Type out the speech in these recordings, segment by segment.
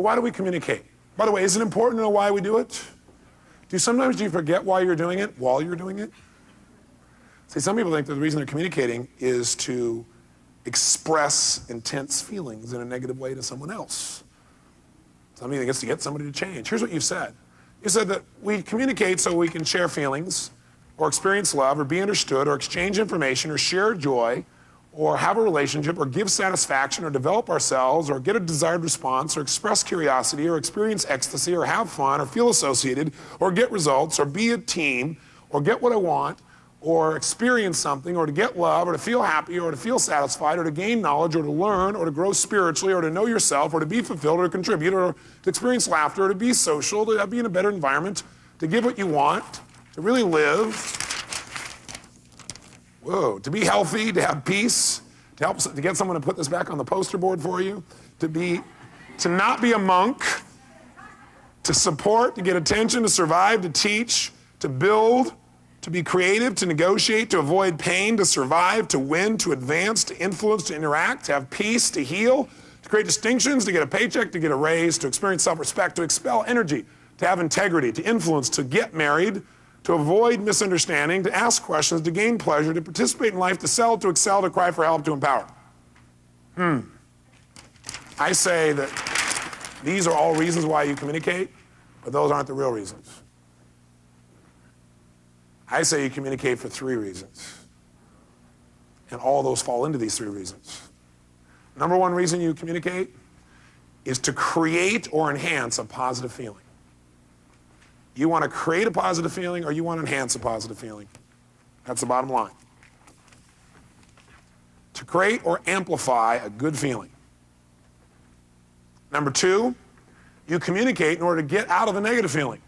So why do we communicate? By the way, is it important to know why we do it? Sometimes you forget why you're doing it while you're doing it? See, some people think that the reason they're communicating is to express intense feelings in a negative way to someone else. Some think it's to get somebody to change. Here's what you've said. You said that we communicate so we can share feelings, or experience love, or be understood, or exchange information, or share joy, or have a relationship, or give satisfaction, or develop ourselves, or get a desired response, or express curiosity, or experience ecstasy, or have fun, or feel associated, or get results, or be a team, or get what I want, or experience something, or to get love, or to feel happy, or to feel satisfied, or to gain knowledge, or to learn, or to grow spiritually, or to know yourself, or to be fulfilled, or to contribute, or to experience laughter, or to be social, to be in a better environment, to give what you want, to really live, to be healthy, to have peace, to get someone to put this back on the poster board for you, to not be a monk, to support, to get attention, to survive, to teach, to build, to be creative, to negotiate, to avoid pain, to survive, to win, to advance, to influence, to interact, to have peace, to heal, to create distinctions, to get a paycheck, to get a raise, to experience self-respect, to expel energy, to have integrity, to influence, to get married, to avoid misunderstanding, to ask questions, to gain pleasure, to participate in life, to sell, to excel, to cry for help, to empower. I say that these are all reasons why you communicate, but those aren't the real reasons. I say you communicate for 3 reasons. And all those fall into these 3 reasons. Number 1 reason you communicate is to create or enhance a positive feeling. You want to create a positive feeling or you want to enhance a positive feeling. That's the bottom line. To create or amplify a good feeling. Number 2, you communicate in order to get out of a negative feeling.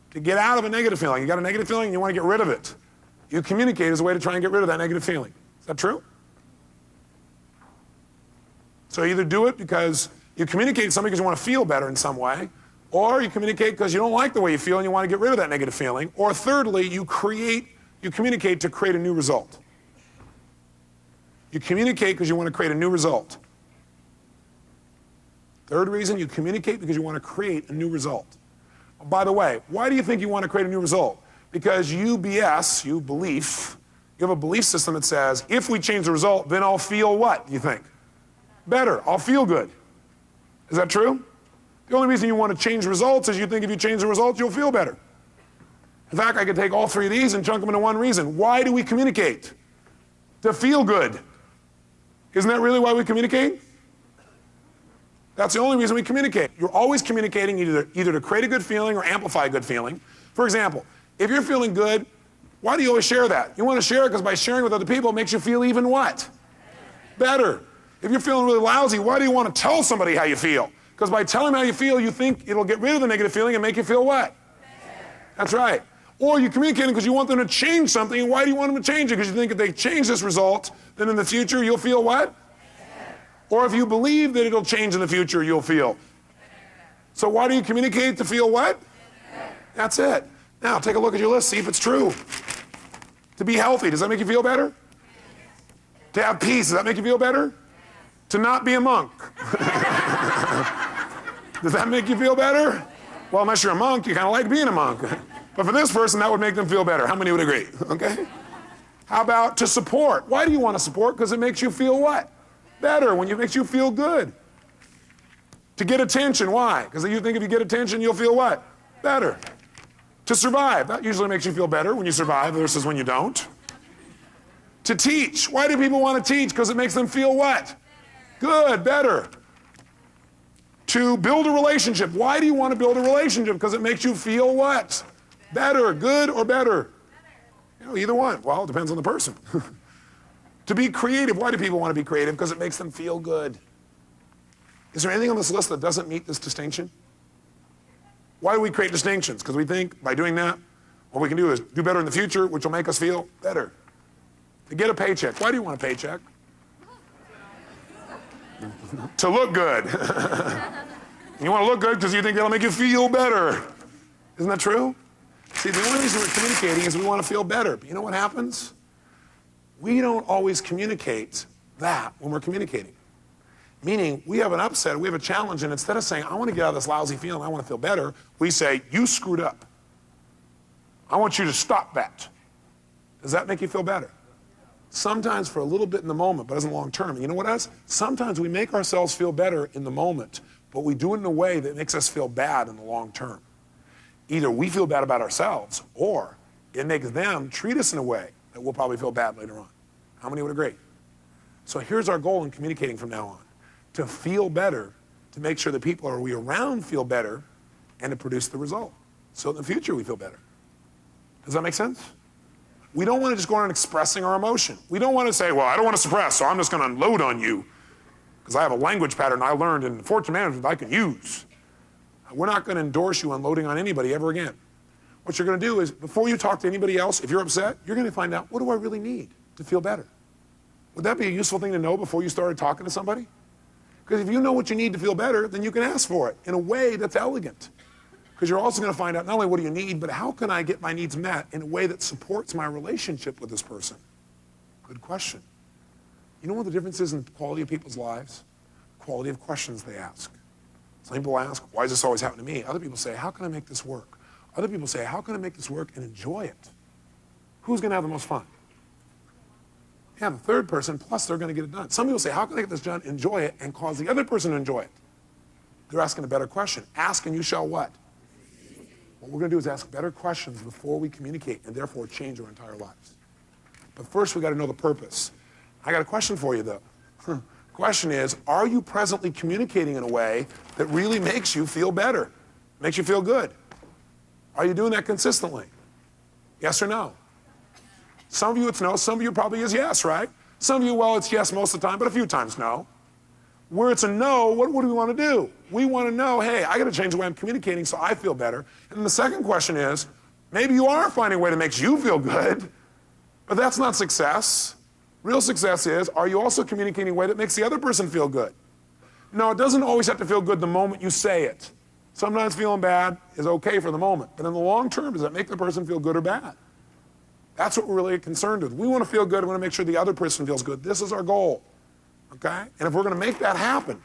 To get out of a negative feeling. You got a negative feeling and you want to get rid of it. You communicate as a way to try and get rid of that negative feeling. Is that true? So either do it because you communicate to somebody because you want to feel better in some way, or you communicate because you don't like the way you feel and you want to get rid of that negative feeling, or thirdly, you communicate to create a new result. You communicate because you want to create a new result. Third reason, you communicate because you want to create a new result. By the way, why do you think you want to create a new result? Because you have a belief system that says, if we change the result, then I'll feel what, you think? Better. I'll feel good. Is that true? The only reason you want to change results is you think if you change the results, you'll feel better. In fact, I could take all 3 of these and chunk them into one reason. Why do we communicate? To feel good. Isn't that really why we communicate? That's the only reason we communicate. You're always communicating either to create a good feeling or amplify a good feeling. For example, if you're feeling good, why do you always share that? You want to share it because by sharing with other people, it makes you feel even what? Better. If you're feeling really lousy, why do you want to tell somebody how you feel? Because by telling them how you feel, you think it'll get rid of the negative feeling and make you feel what? That's right. Or you're communicating because you want them to change something, and why do you want them to change it? Because you think if they change this result, then in the future you'll feel what? Or if you believe that it'll change in the future, you'll feel. So why do you communicate to feel what? That's it. Now take a look at your list, see if it's true. To be healthy, does that make you feel better? To have peace, does that make you feel better? To not be a monk. Does that make you feel better? Well, unless you're a monk, you kind of like being a monk. But for this person, that would make them feel better. How many would agree? Okay? How about to support? Why do you want to support? Because it makes you feel what? Better, when it makes you feel good. To get attention, why? Because you think if you get attention, you'll feel what? Better. To survive, that usually makes you feel better when you survive versus when you don't. To teach, why do people want to teach? Because it makes them feel what? Good, better. To build a relationship, why do you want to build a relationship? Because it makes you feel what? Better, good or better? You know, either one. Well, it depends on the person. To be creative, why do people want to be creative? Because it makes them feel good. Is there anything on this list that doesn't meet this distinction? Why do we create distinctions? Because we think by doing that, what we can do is do better in the future, which will make us feel better. To get a paycheck, why do you want a paycheck? To look good. You want to look good because you think that'll make you feel better. Isn't that true? See, the only reason we're communicating is we want to feel better. But you know what happens? We don't always communicate that when we're communicating. Meaning, we have an upset, we have a challenge, and instead of saying, I want to get out of this lousy feeling, I want to feel better, we say, you screwed up. I want you to stop that. Does that make you feel better? Sometimes for a little bit in the moment, but isn't long term. You know what else? Sometimes we make ourselves feel better in the moment, but we do it in a way that makes us feel bad in the long term. Either we feel bad about ourselves, or it makes them treat us in a way that we'll probably feel bad later on. How many would agree? So here's our goal in communicating from now on. To feel better, to make sure the people we around feel better, and to produce the result. So in the future we feel better. Does that make sense? We don't want to just go around expressing our emotion. We don't want to say, well, I don't want to suppress, so I'm just going to unload on you because I have a language pattern I learned in fortune management I can use. We're not going to endorse you unloading on anybody ever again. What you're going to do is, before you talk to anybody else, if you're upset, you're going to find out, what do I really need to feel better? Would that be a useful thing to know before you started talking to somebody? Because if you know what you need to feel better, then you can ask for it in a way that's elegant. Because you're also going to find out not only what do you need, but how can I get my needs met in a way that supports my relationship with this person? Good question. You know what the difference is in the quality of people's lives? Quality of questions they ask. Some people ask, why does this always happen to me? Other people say, how can I make this work? Other people say, how can I make this work and enjoy it? Who's going to have the most fun? Yeah, the third person, plus they're going to get it done. Some people say, how can I get this done, enjoy it, and cause the other person to enjoy it? They're asking a better question. Ask and you shall what? What we're going to do is ask better questions before we communicate and therefore change our entire lives. But first we got to know the purpose. I got a question for you though. The question is, are you presently communicating in a way that really makes you feel better, makes you feel good? Are you doing that consistently? Yes or no? Some of you it's no, some of you probably is yes, right? Some of you, well, it's yes most of the time, but a few times no. Where it's a no, what do we want to do? We want to know, hey, I got to change the way I'm communicating so I feel better. And then the second question is, maybe you are finding a way that makes you feel good, but that's not success. Real success is, are you also communicating in a way that makes the other person feel good? No, it doesn't always have to feel good the moment you say it. Sometimes feeling bad is okay for the moment, but in the long term, does that make the person feel good or bad? That's what we're really concerned with. We want to feel good. We want to make sure the other person feels good. This is our goal, okay? And if we're going to make that happen,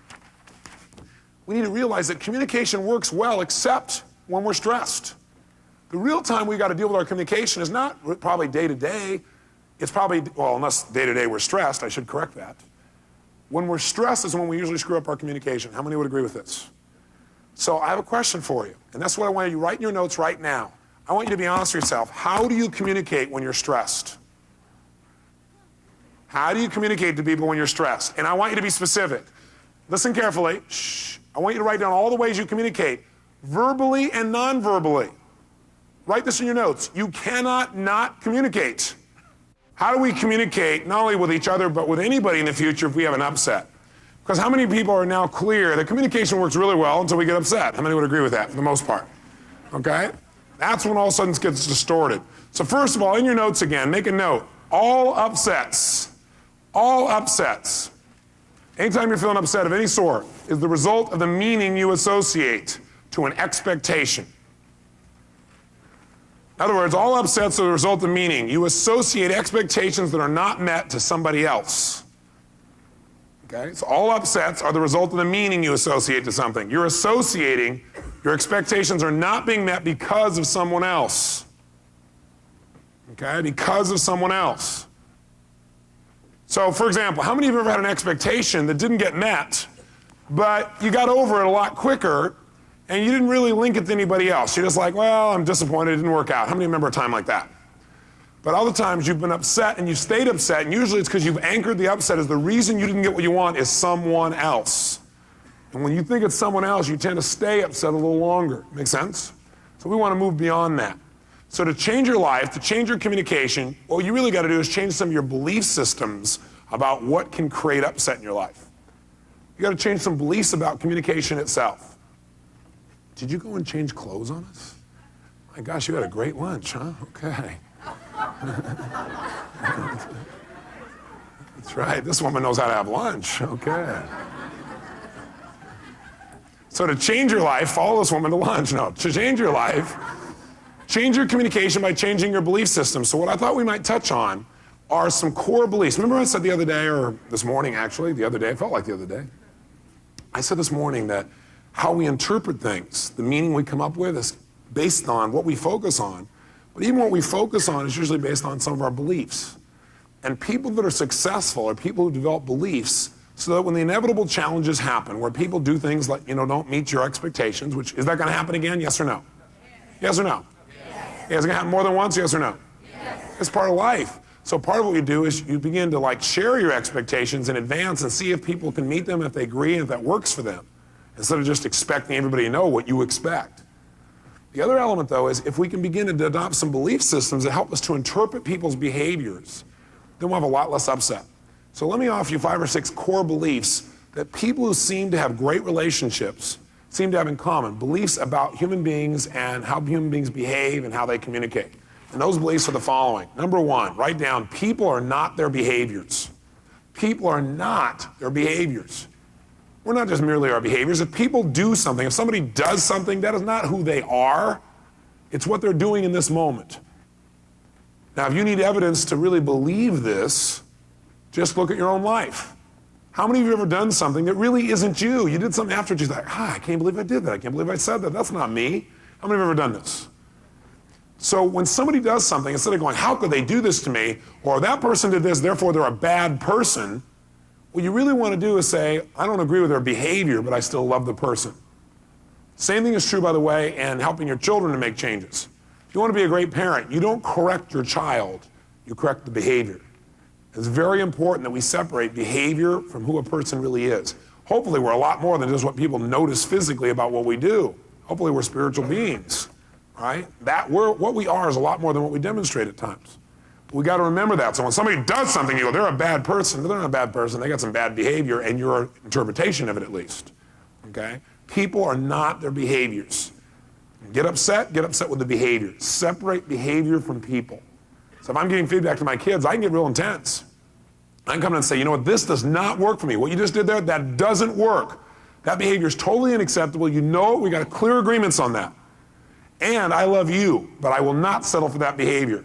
we need to realize that communication works well except when we're stressed. The real time we got to deal with our communication is not probably day to day. It's probably, well, unless day to day we're stressed, I should correct that. When we're stressed is when we usually screw up our communication. How many would agree with this? So I have a question for you, and that's what I want you to write in your notes right now. I want you to be honest with yourself. How do you communicate when you're stressed? How do you communicate to people when you're stressed? And I want you to be specific. Listen carefully. Shh. I want you to write down all the ways you communicate, verbally and non-verbally. Write this in your notes. You cannot not communicate. How do we communicate not only with each other, but with anybody in the future if we have an upset? Because how many people are now clear that communication works really well until we get upset? How many would agree with that for the most part? Okay? That's when all of a sudden it gets distorted. So first of all, in your notes again, make a note. All upsets, anytime you're feeling upset of any sort, is the result of the meaning you associate to an expectation. In other words, all upsets are the result of meaning. You associate expectations that are not met to somebody else. Okay? So all upsets are the result of the meaning you associate to something. You're associating, your expectations are not being met because of someone else. Okay? Because of someone else. So, for example, how many of you have ever had an expectation that didn't get met, but you got over it a lot quicker, and you didn't really link it to anybody else? You're just like, well, I'm disappointed, it didn't work out. How many remember a time like that? But other times you've been upset and you've stayed upset, and usually it's because you've anchored the upset as the reason you didn't get what you want is someone else. And when you think it's someone else, you tend to stay upset a little longer. Make sense? So we want to move beyond that. So to change your life, to change your communication, what you really got to do is change some of your belief systems about what can create upset in your life. You got to change some beliefs about communication itself. Did you go and change clothes on us? My gosh, you had a great lunch, huh? Okay. That's right, this woman knows how to have lunch. Okay. So to change your life, follow this woman to lunch. No, to change your life, change your communication by changing your belief system. So what I thought we might touch on are some core beliefs. Remember I said the other day, or this morning actually, the other day, it felt like the other day. I said this morning that how we interpret things, the meaning we come up with is based on what we focus on. But even what we focus on is usually based on some of our beliefs. And people that are successful are people who develop beliefs so that when the inevitable challenges happen, where people do things like, don't meet your expectations, which, is that going to happen again, yes or no? Yes or no? Yes. Yeah, is it going to happen more than once, yes or no? Yes. It's part of life. So part of what you do is you begin to share your expectations in advance and see if people can meet them, if they agree, and if that works for them, instead of just expecting everybody to know what you expect. The other element, though, is if we can begin to adopt some belief systems that help us to interpret people's behaviors, then we'll have a lot less upset. So let me offer you 5 or 6 core beliefs that people who seem to have great relationships seem to have in common, beliefs about human beings and how human beings behave and how they communicate. And those beliefs are the following. Number 1, write down, people are not their behaviors. People are not their behaviors. We're not just merely our behaviors. If people do something, if somebody does something, that is not who they are. It's what they're doing in this moment. Now, if you need evidence to really believe this, just look at your own life. How many of you have ever done something that really isn't you? You did something after, you're like, I can't believe I did that. I can't believe I said that. That's not me. How many have ever done this? So when somebody does something, instead of going, how could they do this to me? Or that person did this, therefore they're a bad person. What you really want to do is say, I don't agree with their behavior, but I still love the person. Same thing is true, by the way, in helping your children to make changes. If you want to be a great parent, you don't correct your child, you correct the behavior. It's very important that we separate behavior from who a person really is. Hopefully we're a lot more than just what people notice physically about what we do. Hopefully we're spiritual beings, right? What we are is a lot more than what we demonstrate at times. We got to remember that. So when somebody does something, you go, they're a bad person. They're not a bad person. They got some bad behavior, and your interpretation of it at least. Okay? People are not their behaviors. Get upset with the behavior. Separate behavior from people. So if I'm giving feedback to my kids, I can get real intense. I can come in and say, you know what, this does not work for me. What you just did there, that doesn't work. That behavior is totally unacceptable. You know it. We got clear agreements on that. And I love you, but I will not settle for that behavior.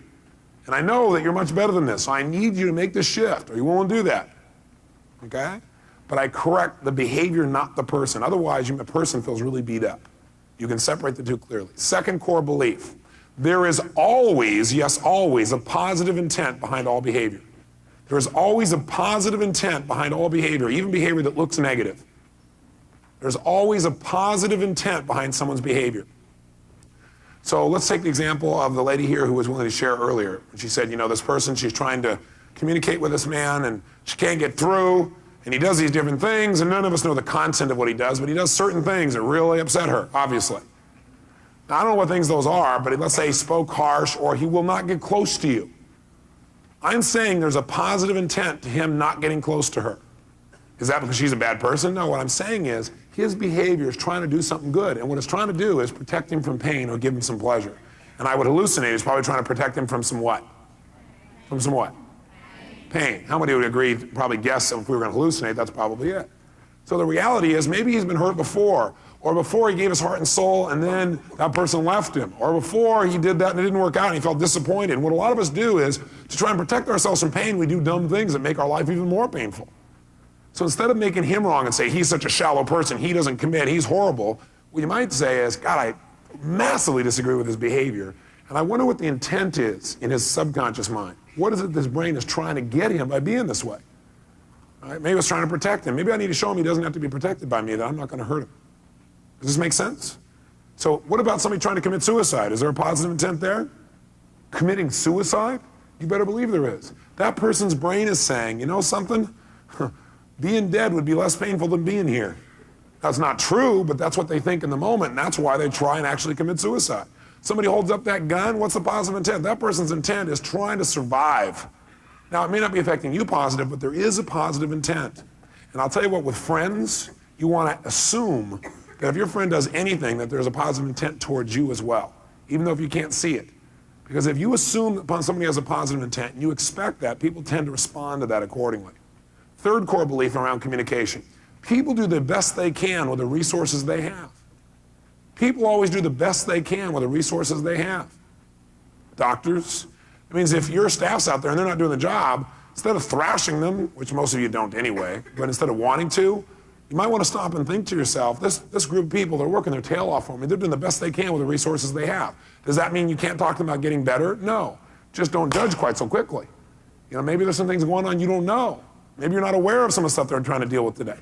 And I know that you're much better than this, so I need you to make this shift, or you won't do that. Okay? But I correct the behavior, not the person. Otherwise, the person feels really beat up. You can separate the two clearly. Second core belief. There is always, yes, always, a positive intent behind all behavior. There is always a positive intent behind all behavior, even behavior that looks negative. There's always a positive intent behind someone's behavior. So let's take the example of the lady here who was willing to share earlier. She said, this person, she's trying to communicate with this man and she can't get through, and he does these different things, and none of us know the content of what he does, but he does certain things that really upset her, obviously. Now, I don't know what things those are, but let's say he spoke harsh, or he will not get close to you. I'm saying there's a positive intent to him not getting close to her. Is that because she's a bad person? No, what I'm saying is his behavior is trying to do something good, and what it's trying to do is protect him from pain or give him some pleasure. And I would hallucinate, he's probably trying to protect him from some what? From some what? Pain. How many would agree, probably guess if we were going to hallucinate, that's probably it. So the reality is maybe he's been hurt before, or before he gave his heart and soul and then that person left him, or before he did that and it didn't work out and he felt disappointed. What a lot of us do is, to try and protect ourselves from pain, we do dumb things that make our life even more painful. So instead of making him wrong and say, he's such a shallow person, he doesn't commit, he's horrible, what you might say is, God, I massively disagree with his behavior, and I wonder what the intent is in his subconscious mind. What is it this brain is trying to get him by being this way? All right? Maybe it's trying to protect him. Maybe I need to show him he doesn't have to be protected by me, that I'm not going to hurt him. Does this make sense? So what about somebody trying to commit suicide? Is there a positive intent there? Committing suicide? You better believe there is. That person's brain is saying, you know something? Being dead would be less painful than being here. That's not true, but that's what they think in the moment, and that's why they try and actually commit suicide. Somebody holds up that gun, what's the positive intent? That person's intent is trying to survive. Now, it may not be affecting you positive, but there is a positive intent. And I'll tell you what, with friends, you want to assume that if your friend does anything, that there's a positive intent towards you as well, even though if you can't see it. Because if you assume upon somebody has a positive intent, and you expect that, people tend to respond to that accordingly. Third core belief around communication. People do the best they can with the resources they have. People always do the best they can with the resources they have. Doctors, it means if your staff's out there and they're not doing the job, instead of thrashing them, which most of you don't anyway, but instead of wanting to, you might want to stop and think to yourself, this group of people, they're working their tail off for me. They're doing the best they can with the resources they have. Does that mean you can't talk to them about getting better? No. Just don't judge quite so quickly. You know, maybe there's some things going on you don't know. Maybe you're not aware of some of the stuff they're trying to deal with today.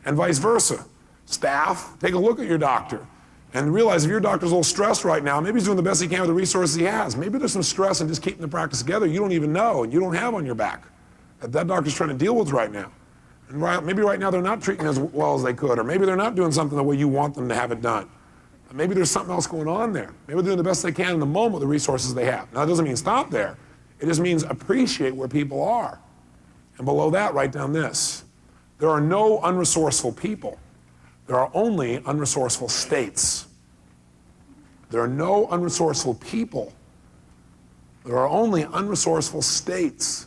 And vice versa. Staff, take a look at your doctor and realize if your doctor's a little stressed right now, maybe he's doing the best he can with the resources he has. Maybe there's some stress in just keeping the practice together you don't even know and you don't have on your back that doctor's trying to deal with right now. And maybe right now they're not treating as well as they could, or maybe they're not doing something the way you want them to have it done. Maybe there's something else going on there. Maybe they're doing the best they can in the moment with the resources they have. Now, that doesn't mean stop there. It just means appreciate where people are. And below that, write down this. There are no unresourceful people. There are only unresourceful states. There are no unresourceful people. There are only unresourceful states.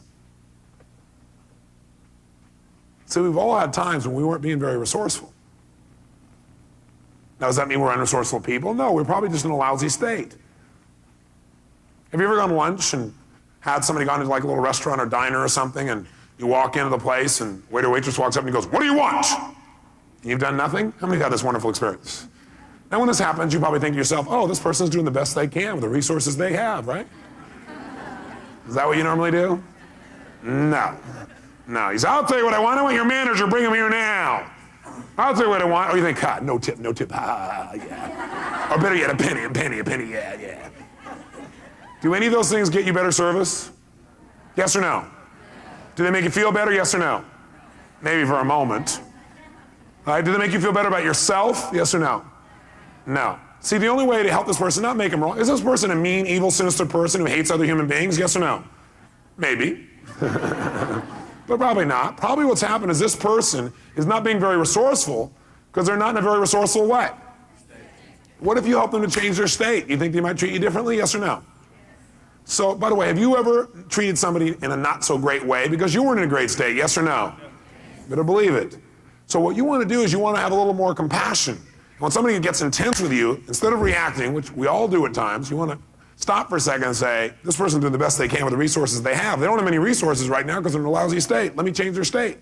So we've all had times when we weren't being very resourceful. Now, does that mean we're unresourceful people? No, we're probably just in a lousy state. Have you ever gone to lunch and had somebody gone to like a little restaurant or diner or something, and you walk into the place and waiter or waitress walks up and he goes, "What do you want?" And you've done nothing? How many have had this wonderful experience? Now, when this happens, you probably think to yourself, oh, this person's doing the best they can with the resources they have, right? Is that what you normally do? No. No, he said, "I'll tell you what I want. I want your manager. Bring him here now. I'll tell you what I want." Or you think, "God, no tip, yeah." Or better yet, a penny, yeah. Do any of those things get you better service? Yes or no? Do they make you feel better? Yes or no? Maybe for a moment. All right, do they make you feel better about yourself? Yes or no? No. See, the only way to help this person, not make him wrong, is this person a mean, evil, sinister person who hates other human beings? Yes or no? Maybe. But probably not. Probably what's happened is this person is not being very resourceful because they're not in a very resourceful way. What if you help them to change their state? You think they might treat you differently? Yes or no? So, by the way, have you ever treated somebody in a not so great way because you weren't in a great state? Yes or no? Better believe it. So what you want to do is you want to have a little more compassion. When somebody gets intense with you, instead of reacting, which we all do at times, you want to stop for a second and say, this person's doing the best they can with the resources they have. They don't have any resources right now because they're in a lousy state. Let me change their state.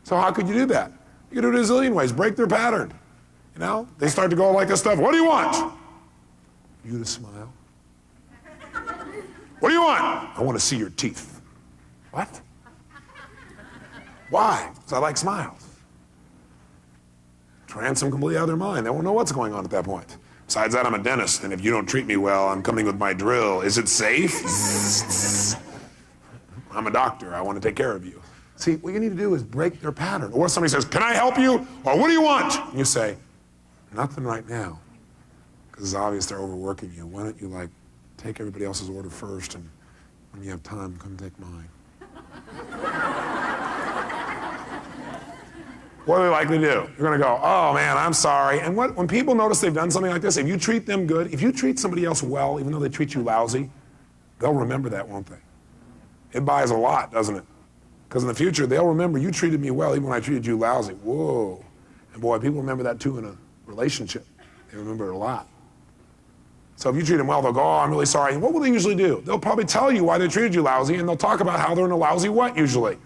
So how could you do that? You can do it a zillion ways. Break their pattern. You know, they start to go like this stuff. What do you want? You to smile. What do you want? I want to see your teeth. What? Why? Because I like smiles. Trance them completely out of their mind. They won't know what's going on at that point. Besides that, I'm a dentist, and if you don't treat me well, I'm coming with my drill. Is it safe? I'm a doctor. I want to take care of you. See, what you need to do is break their pattern. Or if somebody says, "Can I help you?" Or "What do you want?" And you say, "Nothing right now," because it's obvious they're overworking you. Why don't you, like, take everybody else's order first, and when you have time, come take mine. What are they likely to do? You're going to go, "Oh, man, I'm sorry." And when people notice they've done something like this, if you treat them good, if you treat somebody else well, even though they treat you lousy, they'll remember that, won't they? It buys a lot, doesn't it? Because in the future, they'll remember you treated me well even when I treated you lousy. Whoa. And boy, people remember that too in a relationship. They remember it a lot. So if you treat them well, they'll go, "Oh, I'm really sorry." And what will they usually do? They'll probably tell you why they treated you lousy, and they'll talk about how they're in a lousy what usually?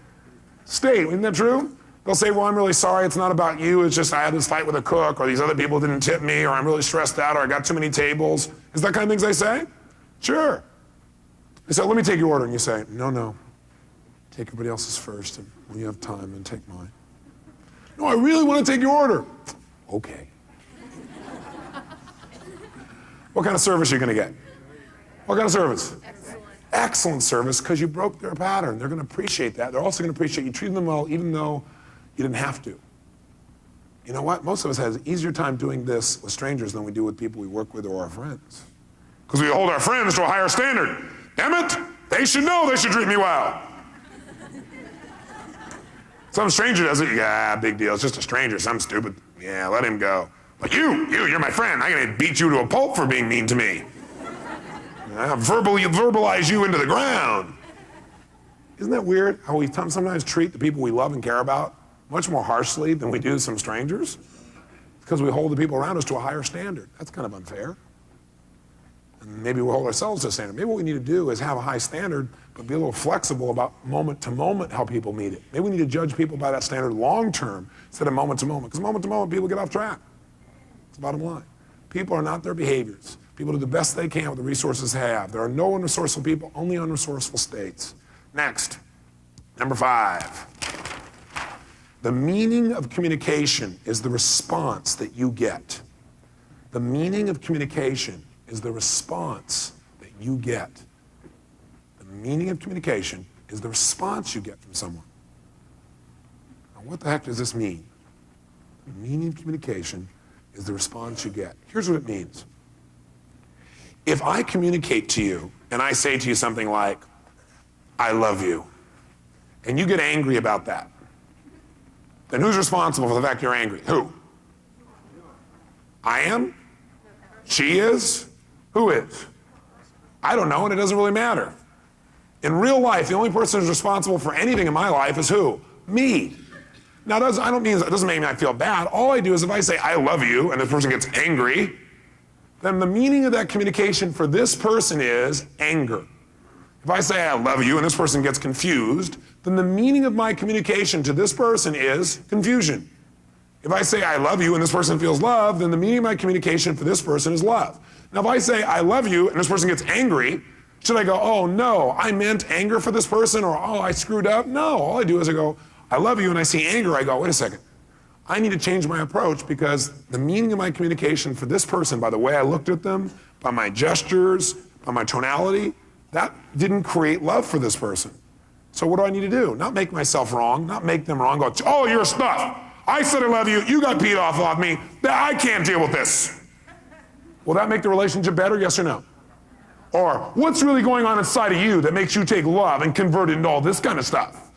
State. Isn't that true? They'll say, "Well, I'm really sorry. It's not about you. It's just I had this fight with a cook, or these other people didn't tip me, or I'm really stressed out, or I got too many tables." Is that kind of things they say? Sure. They say, "Let me take your order." And you say, No. Take everybody else's first, and when you have time, then take mine." "No, I really want to take your order." "Okay." What kind of service are you going to get? What kind of service? Excellent service, because you broke their pattern. They're going to appreciate that. They're also going to appreciate you treating them well, even though you didn't have to. You know what? Most of us have an easier time doing this with strangers than we do with people we work with or our friends. Because we hold our friends to a higher standard. Damn it! They should know they should treat me well. Some stranger does it. Yeah, big deal. It's just a stranger. Some stupid. Yeah, let him go. But you're my friend. I'm going to beat you to a pulp for being mean to me. I'll verbalize you into the ground. Isn't that weird how we sometimes treat the people we love and care about much more harshly than we do some strangers? Because we hold the people around us to a higher standard. That's kind of unfair. And maybe we hold ourselves to a standard. Maybe what we need to do is have a high standard but be a little flexible about moment to moment how people meet it. Maybe we need to judge people by that standard long term instead of moment to moment, because moment to moment people get off track. It's the bottom line. People are not their behaviors. People do the best they can with the resources they have. There are no unresourceful people, only unresourceful states. Next, number 5. The meaning of communication is the response that you get. The meaning of communication is the response that you get. The meaning of communication is the response you get from someone. Now, what the heck does this mean? The meaning of communication is the response you get. Here's what it means. If I communicate to you and I say to you something like, I love you, and you get angry about that, then who's responsible for the fact you're angry? Who? I am? She is? Who is? I don't know, and it doesn't really matter. In real life, the only person who's responsible for anything in my life is who? Me. Now, it doesn't make me I feel bad. All I do is if I say, I love you, and this person gets angry, then the meaning of that communication for this person is anger. If I say, I love you, and this person gets confused, then the meaning of my communication to this person is confusion. If I say, I love you, and this person feels love, then the meaning of my communication for this person is love. Now, if I say, I love you, and this person gets angry, should I go, oh, no, I meant anger for this person, or oh, I screwed up? No, all I do is I go, I love you, and I see anger, I go, wait a second. I need to change my approach because the meaning of my communication for this person, by the way I looked at them, by my gestures, by my tonality, that didn't create love for this person. So what do I need to do? Not make myself wrong, not make them wrong, go, oh, you're stuff. I said I love you, you got peed off of me, I can't deal with this. Will that make the relationship better, yes or no? Or what's really going on inside of you that makes you take love and convert it into all this kind of stuff?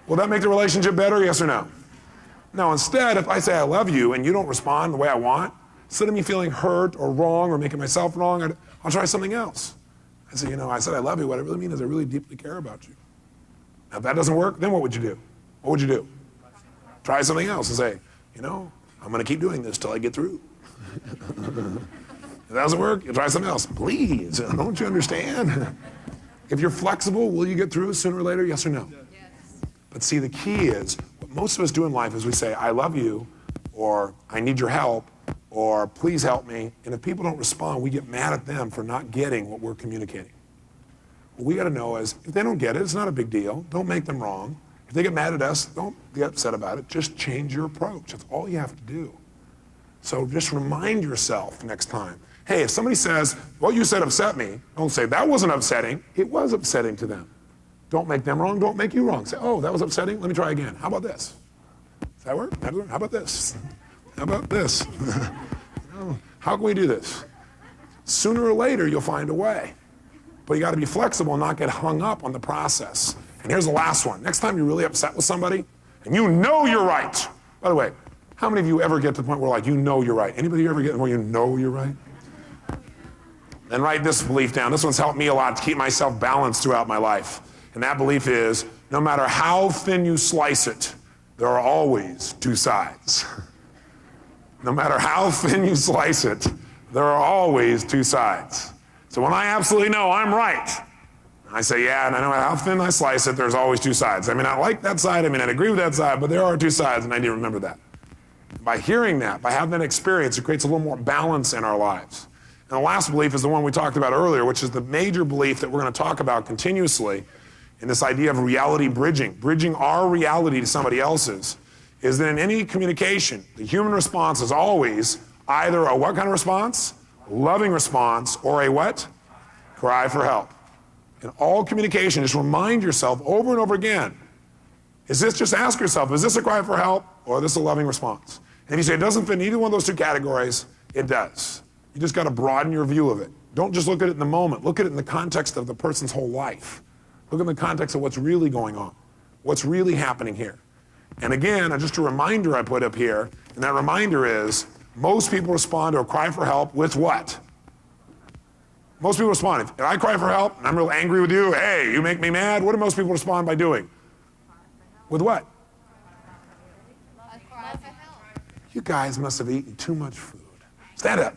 Will that make the relationship better, yes or no? Now instead, if I say I love you and you don't respond the way I want, instead of me feeling hurt or wrong or making myself wrong, I'll try something else. I say, I said I love you, what I really mean is I really deeply care about you. Now if that doesn't work, then what would you do? What would you do? Try something else and say, I'm gonna keep doing this till I get through. If that doesn't work, you try something else. Please, don't you understand? If you're flexible, will you get through sooner or later, yes or no? Yes. But see, the key is, what most of us do in life is we say, I love you, or I need your help, or please help me. And if people don't respond, we get mad at them for not getting what we're communicating. What we gotta know is, if they don't get it, it's not a big deal. Don't make them wrong. If they get mad at us, don't get upset about it. Just change your approach. That's all you have to do. So just remind yourself next time. Hey, if somebody says, what you said upset me, don't say, that wasn't upsetting. It was upsetting to them. Don't make them wrong, don't make you wrong. Say, oh, that was upsetting, let me try again. How about this? Does that work? How about this? How about this? How can we do this? Sooner or later, you'll find a way. But you gotta be flexible and not get hung up on the process. And here's the last one. Next time you're really upset with somebody, and you know you're right. By the way, how many of you ever get to the point where you know you're right? Anybody ever get to the point where you know you're right? Then write this belief down. This one's helped me a lot to keep myself balanced throughout my life. And that belief is, no matter how thin you slice it, there are always two sides. No matter how thin you slice it, there are always two sides. So when I absolutely know I'm right, I say, yeah, and I know how thin I slice it, there's always two sides. I may not like that side, I may not agree with that side, but there are two sides, and I need to remember that. By hearing that, by having that experience, it creates a little more balance in our lives. And the last belief is the one we talked about earlier, which is the major belief that we're going to talk about continuously in this idea of reality bridging our reality to somebody else's, is that in any communication, the human response is always either a what kind of response? Loving response, or a what? Cry for help. In all communication, just remind yourself over and over again, just ask yourself, is this a cry for help or is this a loving response? And if you say it doesn't fit in either one of those two categories, it does. You just got to broaden your view of it. Don't just look at it in the moment. Look at it in the context of the person's whole life. Look in the context of what's really going on, what's really happening here. And again, just a reminder I put up here, and that reminder is, most people respond to a cry for help with what? Most people respond, if I cry for help and I'm real angry with you, hey, you make me mad, what do most people respond by doing? With what? You guys must have eaten too much food. Stand up.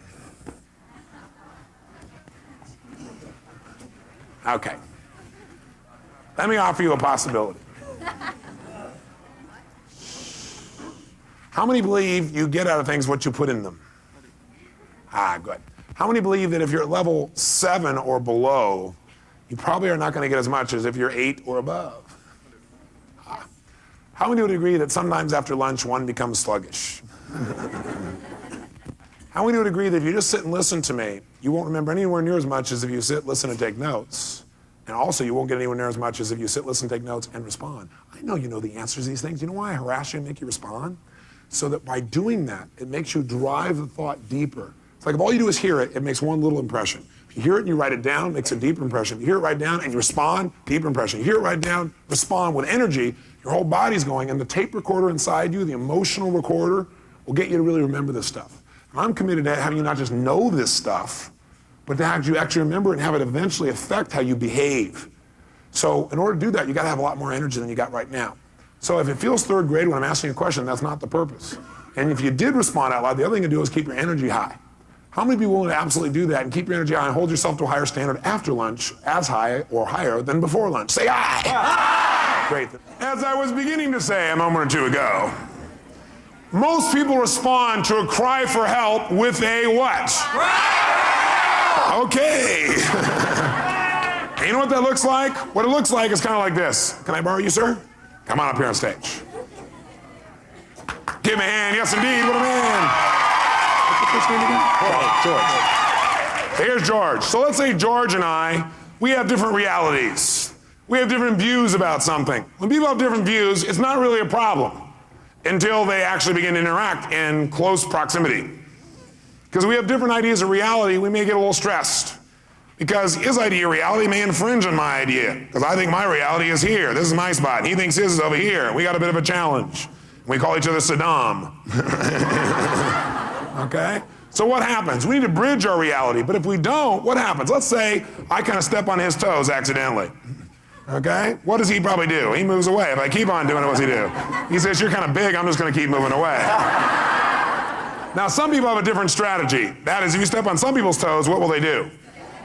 Let me offer you a possibility. How many believe you get out of things what you put in them? Ah, good. How many believe that if you're at level 7 or below, you probably are not going to get as much as if you're 8 or above? Ah. How many would agree that sometimes after lunch one becomes sluggish? How many would agree that if you just sit and listen to me, you won't remember anywhere near as much as if you sit, listen, and take notes? And also, you won't get anywhere near as much as if you sit, listen, take notes, and respond. I know you know the answers to these things. You know why I harass you and make you respond? So that by doing that, it makes you drive the thought deeper. It's like if all you do is hear it, it makes one little impression. If you hear it and you write it down, it makes a deeper impression. You hear it, write it down, and you respond, deeper impression. You hear it, write it down, respond with energy, your whole body's going, and the tape recorder inside you, the emotional recorder, will get you to really remember this stuff. And I'm committed to having you not just know this stuff, but to have you actually remember it and have it eventually affect how you behave. So in order to do that, you gotta have a lot more energy than you got right now. So if it feels third grade when I'm asking you a question, that's not the purpose. And if you did respond out loud, the other thing to do is keep your energy high. How many people willing to absolutely do that and keep your energy high and hold yourself to a higher standard after lunch, as high or higher than before lunch? Say aye. Aye. Great. As I was beginning to say a moment or two ago, most people respond to a cry for help with a what? Okay. And you know what that looks like? What it looks like is kind of like this. Can I borrow you, sir? Come on up here on stage. Give me a hand. Yes, indeed. What a man. What's his name again? George. Here's George. So let's say George and I, we have different realities. We have different views about something. When people have different views, it's not really a problem until they actually begin to interact in close proximity. Because we have different ideas of reality, we may get a little stressed. Because his idea of reality may infringe on my idea. Because I think my reality is here. This is my spot. And he thinks his is over here. We got a bit of a challenge. We call each other Saddam. Okay? So what happens? We need to bridge our reality. But if we don't, what happens? Let's say I kind of step on his toes accidentally. Okay? What does he probably do? He moves away. If I keep on doing it, what's he do? He says, you're kind of big. I'm just going to keep moving away. Now, some people have a different strategy. That is, if you step on some people's toes, what will they do?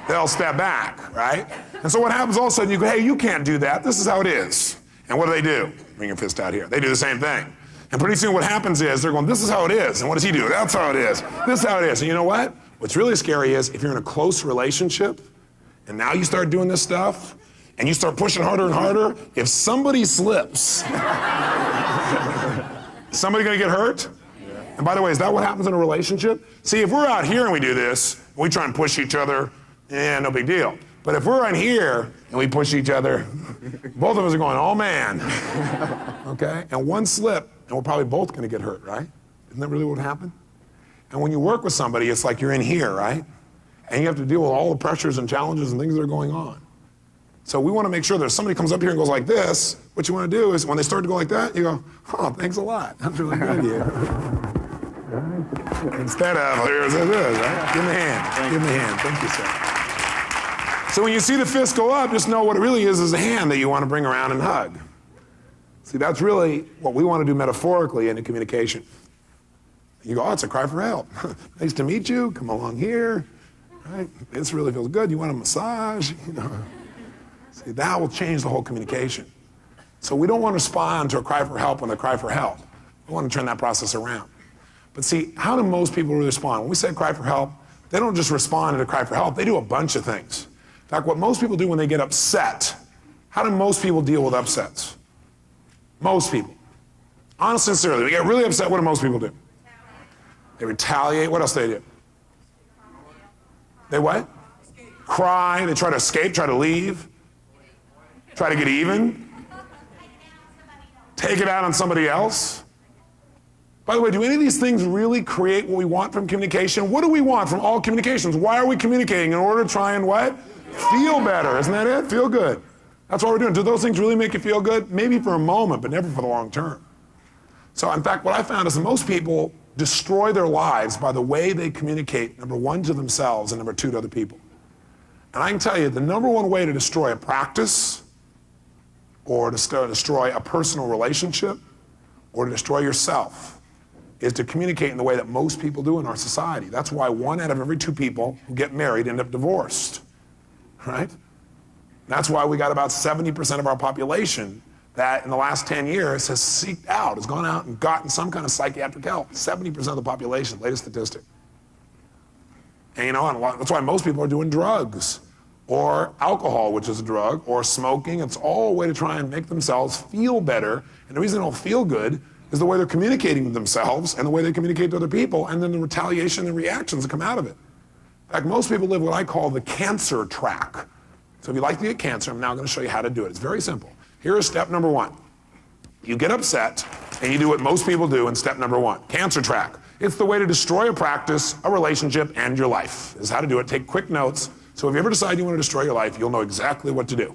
They'll step back, right? And so what happens all of a sudden, you go, hey, you can't do that. This is how it is. And what do? Bring your fist out here. They do the same thing. And pretty soon what happens is they're going, this is how it is. And what does he do? That's how it is. This is how it is. And you know what? What's really scary is if you're in a close relationship and now you start doing this stuff and you start pushing harder and harder, if somebody slips, somebody gonna get hurt? And by the way, is that what happens in a relationship? See, if we're out here and we do this, we try and push each other, no big deal. But if we're on here and we push each other, both of us are going, oh man. Okay? And one slip, and we're probably both gonna get hurt, right? Isn't that really what happened? And when you work with somebody, it's like you're in here, right? And you have to deal with all the pressures and challenges and things that are going on. So we wanna make sure that if somebody comes up here and goes like this, what you wanna do is when they start to go like that, you go, oh, thanks a lot. That's really good of you. Instead of, here's this, right? Give me a hand. Give me a hand. Thank you, sir. So when you see the fist go up, just know what it really is a hand that you want to bring around and hug. See, that's really what we want to do metaphorically in a communication. You go, oh, it's a cry for help. Nice to meet you. Come along here. Right? This really feels good. You want a massage? You know. See, that will change the whole communication. So we don't want to respond to a cry for help when they cry for help. We want to turn that process around. But see, how do most people really respond? When we say cry for help, they don't just respond to cry for help. They do a bunch of things. In fact, what most people do when they get upset, how do most people deal with upsets? Most people. Honestly, sincerely, we get really upset, what do most people do? They retaliate. What else do they do? They what? Cry. They try to escape, try to leave, try to get even, take it out on somebody else. By the way, do any of these things really create what we want from communication? What do we want from all communications? Why are we communicating? In order to try and what? Feel better. Isn't that it? Feel good. That's what we're doing. Do those things really make you feel good? Maybe for a moment, but never for the long term. So in fact, what I found is that most people destroy their lives by the way they communicate, number one, to themselves, and number two, to other people. And I can tell you, the number one way to destroy a practice, or to destroy a personal relationship, or to destroy yourself, is to communicate in the way that most people do in our society. That's why 1 out of every 2 people who get married end up divorced, right? That's why we got about 70% of our population that in the last 10 years has seeked out, has gone out and gotten some kind of psychiatric help. 70% of the population, latest statistic. And you know, that's why most people are doing drugs or alcohol, which is a drug, or smoking. It's all a way to try and make themselves feel better. And the reason they don't feel good is the way they're communicating with themselves and the way they communicate to other people, and then the retaliation and reactions that come out of it. In fact, most people live what I call the cancer track. So if you'd like to get cancer, I'm now going to show you how to do it. It's very simple. Here is step number one. You get upset, and you do what most people do in step number one, cancer track. It's the way to destroy a practice, a relationship, and your life. This is how to do it. Take quick notes. So if you ever decide you want to destroy your life, you'll know exactly what to do.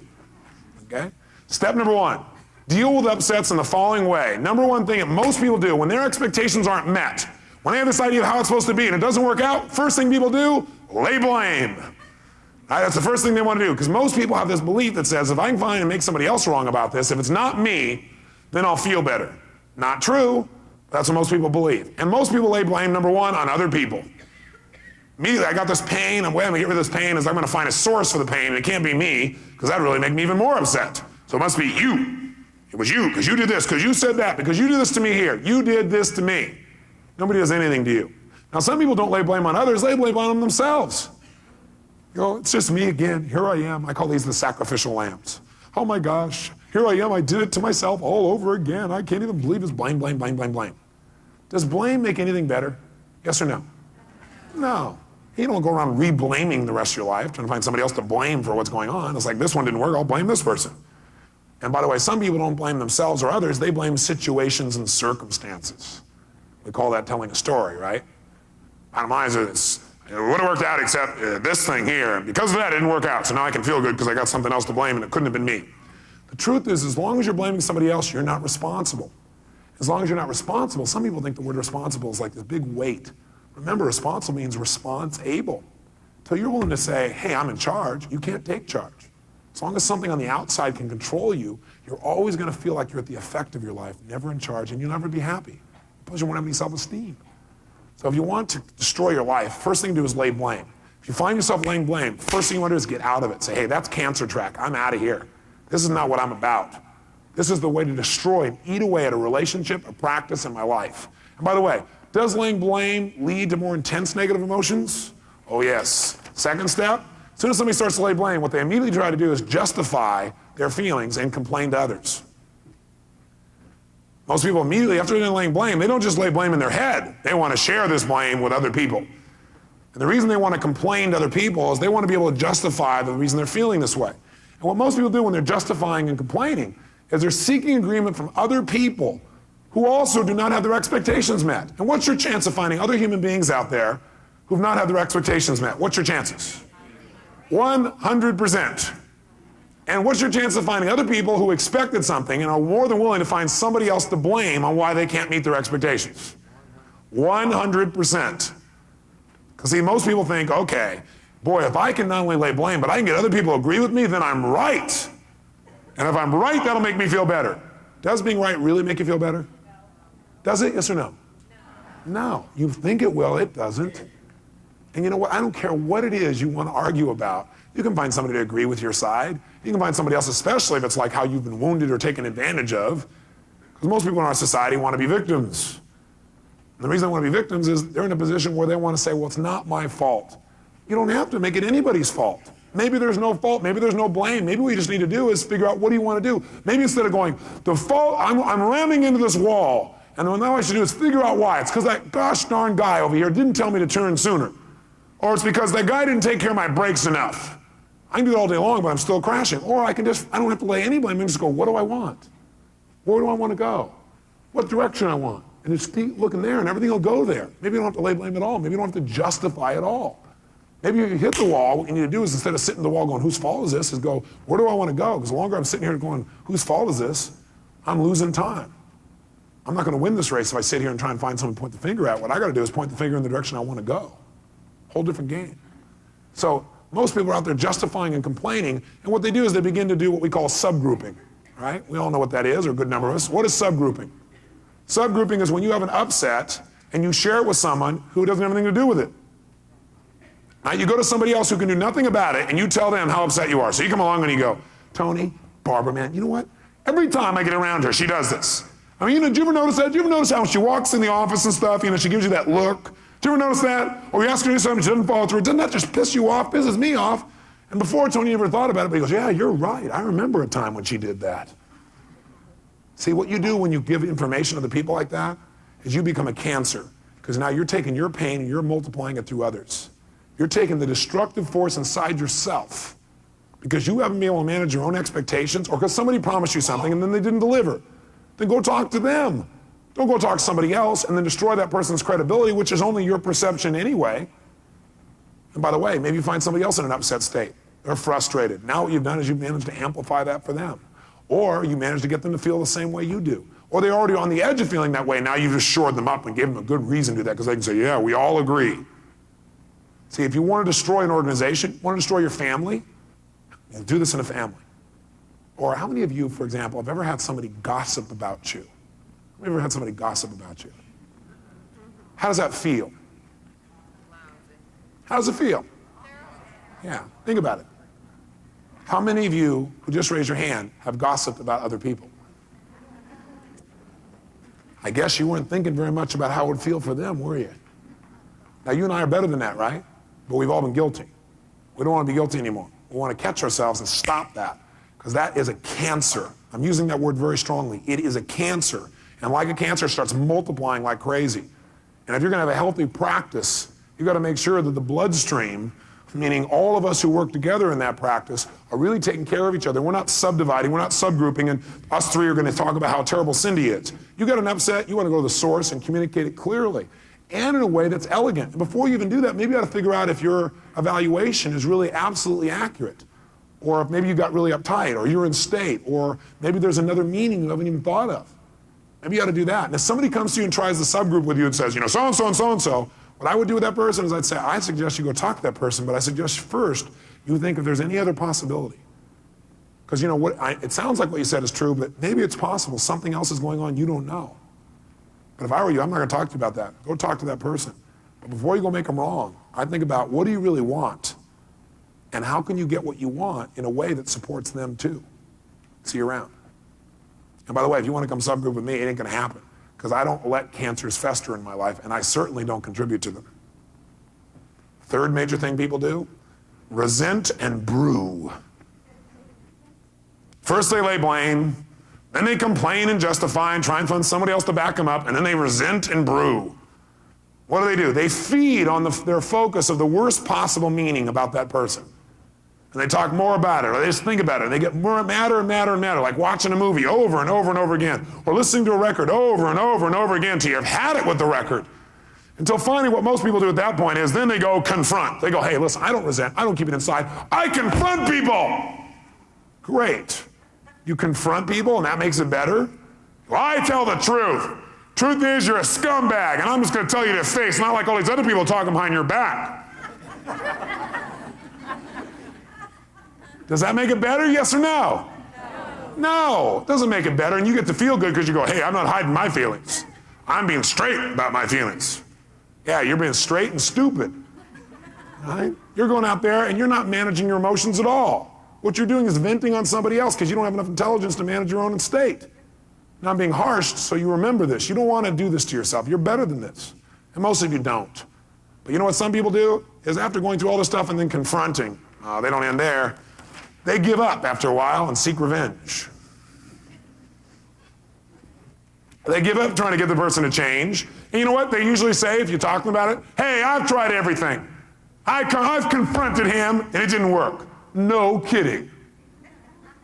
Okay? Step number one, deal with upsets in the following way. Number one thing that most people do when their expectations aren't met, when they have this idea of how it's supposed to be and it doesn't work out, first thing people do, lay blame. Right, that's the first thing they want to do, because most people have this belief that says, if I can find and make somebody else wrong about this, if it's not me, then I'll feel better. Not true. That's what most people believe. And most people lay blame, number one, on other people. Immediately, I got this pain, I'm going to get rid of this pain, is I'm going to find a source for the pain, and it can't be me, because that would really make me even more upset. So it must be you. It was you, because you did this, because you said that, because you did this to me here. You did this to me. Nobody does anything to you. Now, some people don't lay blame on others, they lay blame on themselves. You know, it's just me again. Here I am. I call these the sacrificial lambs. Oh my gosh, here I am. I did it to myself all over again. I can't even believe it's blame, blame, blame, blame, blame. Does blame make anything better? Yes or no? No. You don't go around re-blaming the rest of your life, trying to find somebody else to blame for what's going on. It's like, this one didn't work, I'll blame this person. And by the way, some people don't blame themselves or others, they blame situations and circumstances. We call that telling a story, right? Bottom line is, it would have worked out except this thing here. Because of that, it didn't work out. So now I can feel good because I got something else to blame and it couldn't have been me. The truth is, as long as you're blaming somebody else, you're not responsible. As long as you're not responsible, some people think the word responsible is like this big weight. Remember, responsible means response-able. So you're willing to say, hey, I'm in charge, you can't take charge. As long as something on the outside can control you, you're always going to feel like you're at the effect of your life, never in charge, and you'll never be happy. Plus you won't have any self-esteem. So if you want to destroy your life, first thing to do is lay blame. If you find yourself laying blame, first thing you want to do is get out of it. Say, hey, that's cancer track. I'm out of here. This is not what I'm about. This is the way to destroy and eat away at a relationship, a practice, in my life. And by the way, does laying blame lead to more intense negative emotions? Oh yes. Second step, as soon as somebody starts to lay blame, what they immediately try to do is justify their feelings and complain to others. Most people immediately, after they're laying blame, they don't just lay blame in their head. They want to share this blame with other people. And the reason they want to complain to other people is they want to be able to justify the reason they're feeling this way. And what most people do when they're justifying and complaining is they're seeking agreement from other people who also do not have their expectations met. And what's your chance of finding other human beings out there who've not had their expectations met? What's your chances? 100%. And what's your chance of finding other people who expected something and are more than willing to find somebody else to blame on why they can't meet their expectations? 100%. Because see, most people think, okay, boy, if I can not only lay blame, but I can get other people to agree with me, then I'm right. And if I'm right, that'll make me feel better. Does being right really make you feel better? Does it? Yes or no? No. You think it will, it doesn't. And you know what? I don't care what it is you want to argue about. You can find somebody to agree with your side. You can find somebody else, especially if it's like how you've been wounded or taken advantage of. Because most people in our society want to be victims. And the reason they want to be victims is they're in a position where they want to say, well, it's not my fault. You don't have to make it anybody's fault. Maybe there's no fault, maybe there's no blame. Maybe what you just need to do is figure out, what do you want to do? Maybe instead of going, the fault, I'm ramming into this wall, and what now I should do is figure out why. It's because that gosh darn guy over here didn't tell me to turn sooner. Or it's because that guy didn't take care of my brakes enough. I can do it all day long, but I'm still crashing. Or I don't have to lay any blame, I can just go, what do I want? Where do I want to go? What direction I want? And just keep looking there, and everything will go there. Maybe you don't have to lay blame at all. Maybe you don't have to justify at all. Maybe if you hit the wall, what you need to do is, instead of sitting at the wall going, whose fault is this, is go, where do I want to go? Because the longer I'm sitting here going, whose fault is this, I'm losing time. I'm not going to win this race if I sit here and try and find someone to point the finger at. What I got to do is point the finger in the direction I want to go. Whole different game. So most people are out there justifying and complaining, and what they do is they begin to do what we call subgrouping, right? We all know what that is, or a good number of us. What is subgrouping? Subgrouping is when you have an upset and you share it with someone who doesn't have anything to do with it. Now you go to somebody else who can do nothing about it and you tell them how upset you are. So you come along and you go, Tony, Barbara, man, you know what? Every time I get around her, she does this. I mean, did you ever notice that? Did you ever notice how when she walks in the office and stuff, she gives you that look? Did you ever notice that? Or you ask her to do something, she doesn't follow through. Doesn't that just piss you off? Pisses me off. And before Tony ever thought about it, but he goes, yeah, you're right. I remember a time when she did that. See, what you do when you give information to the people like that is you become a cancer. Because now you're taking your pain and you're multiplying it through others. You're taking the destructive force inside yourself because you haven't been able to manage your own expectations or because somebody promised you something and then they didn't deliver. Then go talk to them. Don't go talk to somebody else and then destroy that person's credibility, which is only your perception anyway. And by the way, maybe you find somebody else in an upset state. They're frustrated. Now what you've done is you've managed to amplify that for them. Or you managed to get them to feel the same way you do. Or they're already on the edge of feeling that way. Now you've just shored them up and gave them a good reason to do that because they can say, yeah, we all agree. See, if you want to destroy an organization, want to destroy your family, do this in a family. Or how many of you, for example, have ever had somebody gossip about you? Have you ever had somebody gossip about you? How does that feel? How does it feel? Yeah, think about it. How many of you who just raised your hand have gossiped about other people? I guess you weren't thinking very much about how it would feel for them, were you? Now, you and I are better than that, right? But we've all been guilty. We don't want to be guilty anymore. We want to catch ourselves and stop that, because that is a cancer. I'm using that word very strongly. It is a cancer. And like a cancer, it starts multiplying like crazy. And if you're going to have a healthy practice, you've got to make sure that the bloodstream, meaning all of us who work together in that practice, are really taking care of each other. We're not subdividing, we're not subgrouping, and us three are going to talk about how terrible Cindy is. You got an upset, you want to go to the source and communicate it clearly, and in a way that's elegant. And before you even do that, maybe you got to figure out if your evaluation is really absolutely accurate, or if maybe you got really uptight, or you're in state, or maybe there's another meaning you haven't even thought of. Maybe you ought to do that. And if somebody comes to you and tries the subgroup with you and says, so-and-so and so-and-so, what I would do with that person is I'd say, I suggest you go talk to that person, but I suggest first you think if there's any other possibility. Because it sounds like what you said is true, but maybe it's possible something else is going on you don't know. But if I were you, I'm not going to talk to you about that. Go talk to that person. But before you go make them wrong, I'd think about what do you really want? And how can you get what you want in a way that supports them too? See you around. And by the way, if you want to come subgroup with me, it ain't going to happen. Because I don't let cancers fester in my life, and I certainly don't contribute to them. Third major thing people do, resent and brew. First they lay blame, then they complain and justify and try and find somebody else to back them up, and then they resent and brew. What do? They feed on their focus of the worst possible meaning about that person. And they talk more about it, or they just think about it, and they get more madder and madder and madder, like watching a movie over and over and over again, or listening to a record over and over and over again until you've had it with the record. Until finally what most people do at that point is then they go confront. They go, hey, listen, I don't resent, I don't keep it inside, I confront people! Great. You confront people and that makes it better? Well, I tell the truth. Truth is you're a scumbag, and I'm just going to tell you to your face, not like all these other people talking behind your back. Does that make it better, yes or no? No, it doesn't make it better, and you get to feel good because you go, hey, I'm not hiding my feelings. I'm being straight about my feelings. Yeah, you're being straight and stupid. Right? You're going out there and you're not managing your emotions at all. What you're doing is venting on somebody else because you don't have enough intelligence to manage your own state. Now I'm being harsh, so you remember this. You don't want to do this to yourself. You're better than this. And most of you don't. But you know what some people do? Is after going through all this stuff and then confronting, they don't end there. They give up after a while and seek revenge. They give up trying to get the person to change. And you know what they usually say if you talk to them about it? Hey, I've tried everything. I've confronted him and it didn't work. No kidding.